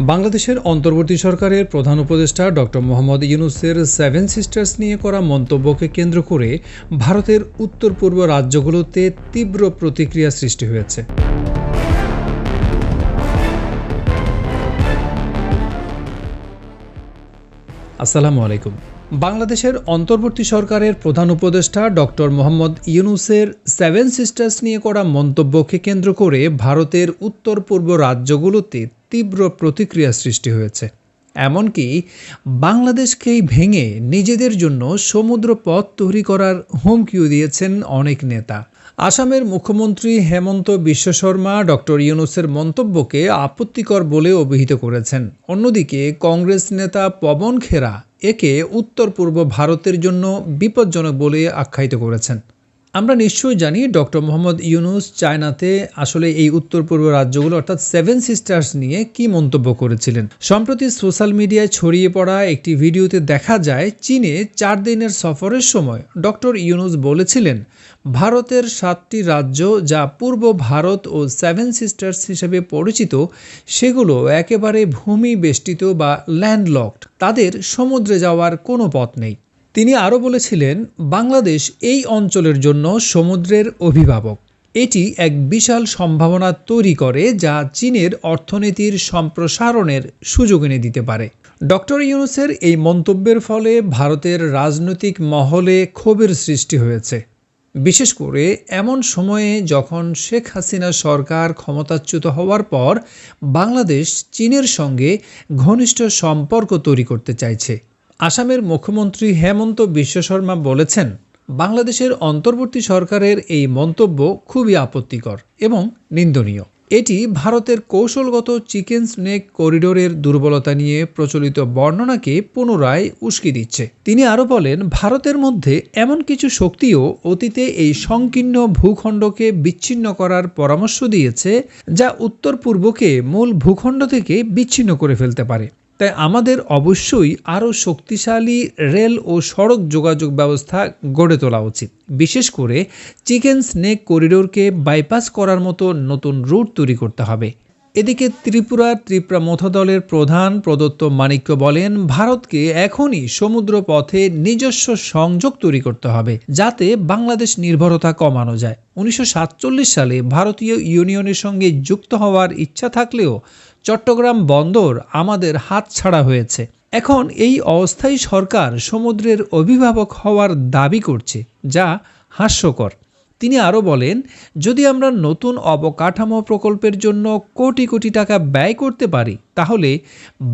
বাংলাদেশের অন্তর্বর্তী সরকারের প্রধান উপদেষ্টা ডক্টর মোহাম্মদ ইউনূসের সেভেন সিস্টার্স নিয়ে করা মন্তব্যকে কেন্দ্র করে ভারতের উত্তর পূর্ব রাজ্যগুলোতে তীব্র প্রতিক্রিয়া সৃষ্টি হয়েছে। আসসালামু আলাইকুম। বাংলাদেশের অন্তর্বর্তী সরকারের প্রধান উপদেষ্টা ডক্টর মোহাম্মদ ইউনূসের সেভেন সিস্টার্স নিয়ে করা মন্তব্যকে কেন্দ্র করে ভারতের উত্তর পূর্ব রাজ্যগুলোতে তীব্র প্রতিক্রিয়া সৃষ্টি হয়েছে। এমনকি বাংলাদেশকেই ভেঙে নিজেদের জন্য সমুদ্রপথ তৈরি করার হুমকিও দিয়েছেন অনেক নেতা। আসামের মুখ্যমন্ত্রী হেমন্ত বিশ্ব শর্মা ডক্টর ইউনূসের মন্তব্যকে আপত্তিকর বলে অভিহিত করেছেন। অন্যদিকে কংগ্রেস নেতা পবন খেরা একে উত্তর পূর্ব ভারতের জন্য বিপজ্জনক বলে আখ্যায়িত করেছেন। আমরা নিশ্চয়ই জানি ডক্টর মোহাম্মদ ইউনূস চায়নাতে আসলে এই উত্তর পূর্ব রাজ্যগুলো অর্থাৎ সেভেন সিস্টার্স নিয়ে কি মন্তব্য করেছিলেন। সম্প্রতি সোশ্যাল মিডিয়ায় ছড়িয়ে পড়া একটি ভিডিওতে দেখা যায় চীনে 4 দিনের সফরের সময় ডক্টর ইউনূস বলেছিলেন ভারতের 7টি রাজ্য যা পূর্ব ভারত ও সেভেন সিস্টার্স হিসেবে পরিচিত সেগুলো একেবারে ভূমি বেষ্টিত বা ল্যান্ডলকড, তাদের সমুদ্রে যাওয়ার কোনো পথ নেই। তিনি আরও বলেছিলেন বাংলাদেশ এই অঞ্চলের জন্য সমুদ্রের অভিভাবক। এটি এক বিশাল সম্ভাবনা তৈরি করে যা চীনের অর্থনীতির সম্প্রসারণের সুযোগ এনে দিতে পারে। ডক্টর ইউনূসের এই মন্তব্যের ফলে ভারতের রাজনৈতিক মহলে ক্ষোভের সৃষ্টি হয়েছে, বিশেষ করে এমন সময়ে যখন শেখ হাসিনা সরকার ক্ষমতাচ্যুত হওয়ার পর বাংলাদেশ চীনের সঙ্গে ঘনিষ্ঠ সম্পর্ক তৈরি করতে চাইছে। আসামের মুখ্যমন্ত্রী হেমন্ত বিশ্ব শর্মা বলেছেন বাংলাদেশের অন্তর্বর্তী সরকারের এই মন্তব্য খুবই আপত্তিকর এবং নিন্দনীয়। এটি ভারতের কৌশলগত চিকেন স্নেক করিডোরের দুর্বলতা নিয়ে প্রচলিত বর্ণনাকে পুনরায় উস্কে দিচ্ছে। তিনি আরও বলেন ভারতের মধ্যে এমন কিছু শক্তিও অতীতে এই সংকীর্ণ ভূখণ্ডকে বিচ্ছিন্ন করার পরামর্শ দিয়েছে যা উত্তর পূর্বকে মূল ভূখণ্ড থেকে বিচ্ছিন্ন করে ফেলতে পারে। তাই আমাদের অবশ্যই আরও শক্তিশালী রেল ও সড়ক যোগাযোগ ব্যবস্থা গড়ে তোলা উচিত। বিশেষ করে চিকেন স্নেক করিডোরকে বাইপাস করার মতো নতুন রুট তৈরি করতে হবে। এদিকে ত্রিপুরা মথা দলের প্রধান প্রদত্ত মাণিক্য বলেন ভারতকে এখনই সমুদ্র পথে নিজস্ব সংযোগ তৈরি করতে হবে যাতে বাংলাদেশ নির্ভরতা কমানো যায়। 1947 সালে ভারতীয় ইউনিয়নের সঙ্গে যুক্ত হওয়ার ইচ্ছা থাকলেও চট্টগ্রাম বন্দর আমাদের হাতছাড়া হয়েছে। এখন এই অস্থায়ী সরকার সমুদ্রের অভিভাবক হওয়ার দাবি করছে, যা হাস্যকর। তিনি আরও বলেন যদি আমরা নতুন অবকাঠামো প্রকল্পের জন্য কোটি কোটি টাকা ব্যয় করতে পারি তাহলে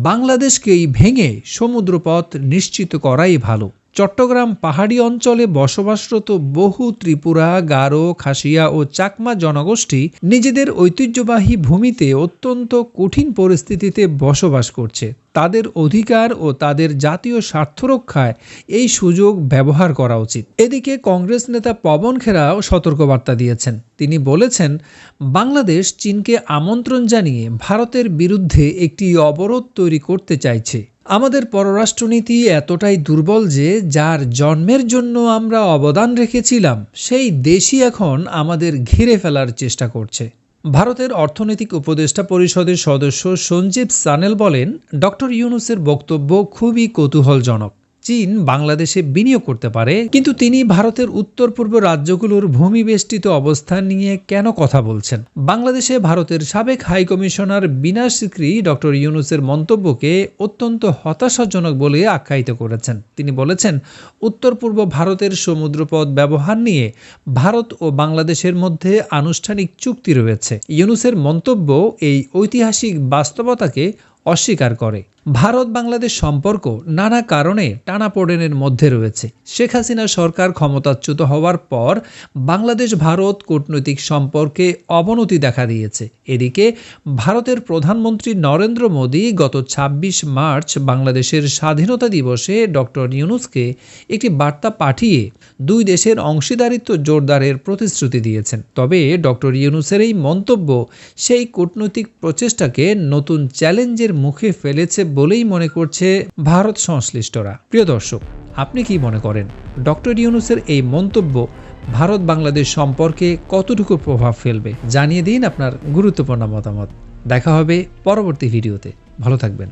বাংলাদেশকেই ভেঙে সমুদ্রপথ নিশ্চিত করাই ভালো। চট্টগ্রাম পাহাড়ি অঞ্চলে বসবাসরত বহু ত্রিপুরা, গারো, খাসিয়া ও চাকমা জনগোষ্ঠী নিজেদের ঐতিহ্যবাহী ভূমিতে অত্যন্ত কঠিন পরিস্থিতিতে বসবাস করছে। তাদের অধিকার ও তাদের জাতীয় স্বার্থ রক্ষায় এই সুযোগ ব্যবহার করা উচিত। এদিকে কংগ্রেস নেতা পবন খেরাও সতর্কবার্তা দিয়েছেন। তিনি বলেছেন বাংলাদেশ চীনকে আমন্ত্রণ জানিয়ে ভারতের বিরুদ্ধে একটি অবরোধ তৈরি করতে চাইছে। আমাদের পররাষ্ট্রনীতি এতটাই দুর্বল যে যার জন্মের জন্য আমরা অবদান রেখেছিলাম সেই দেশই এখন আমাদের ঘিরে ফেলার চেষ্টা করছে। ভারতের অর্থনৈতিক উপদেষ্টা পরিষদের সদস্য সঞ্জীব সানেল বলেন ডক্টর ইউনূসের বক্তব্য খুবই কৌতূহলজনক। চীন বাংলাদেশে বিনিয়োগ করতে পারে, কিন্তু তিনি ভারতের উত্তর পূর্ব রাজ্যগুলোর ভূমি বেষ্টিত অবস্থান নিয়ে কেন কথা বলছেন? বাংলাদেশে ভারতের সাবেক হাইকমিশনার বিনা সিকরি ডক্টর ইউনূসের মন্তব্যকে অত্যন্ত হতাশাজনক বলে আখ্যায়িত করেছেন। তিনি বলেছেন উত্তর পূর্ব ভারতের সমুদ্রপথ ব্যবহার নিয়ে ভারত ও বাংলাদেশের মধ্যে আনুষ্ঠানিক চুক্তি রয়েছে। ইউনূসের মন্তব্য এই ঐতিহাসিক বাস্তবতাকে অস্বীকার করে। ভারত বাংলাদেশ সম্পর্ক নানা কারণে টানাপোড়েনের মধ্যে রয়েছে। শেখ হাসিনা সরকার ক্ষমতাচ্যুত হওয়ার পর বাংলাদেশ ভারত কূটনৈতিক সম্পর্কে অবনতি দেখা দিয়েছে। এদিকে ভারতের প্রধানমন্ত্রী নরেন্দ্র মোদী গত 26 মার্চ বাংলাদেশের স্বাধীনতা দিবসে ডক্টর ইউনূসকে একটি বার্তা পাঠিয়ে দুই দেশের অংশীদারিত্ব জোরদারের প্রতিশ্রুতি দিয়েছেন। তবে ডক্টর ইউনূসের এই মন্তব্য সেই কূটনৈতিক প্রচেষ্টাকে নতুন চ্যালেঞ্জের মুখে ফেলেছে বলেই মনে করছে ভারত সংশ্লিষ্টরা। প্রিয় দর্শক, আপনি কি মনে করেন ডক্টর ইউনূসের এই মন্তব্য ভারত বাংলাদেশ সম্পর্কে কতটুকু প্রভাব ফেলবে? জানিয়ে দিন আপনার গুরুত্বপূর্ণ মতামত। দেখা হবে পরবর্তী ভিডিওতে। ভালো থাকবেন।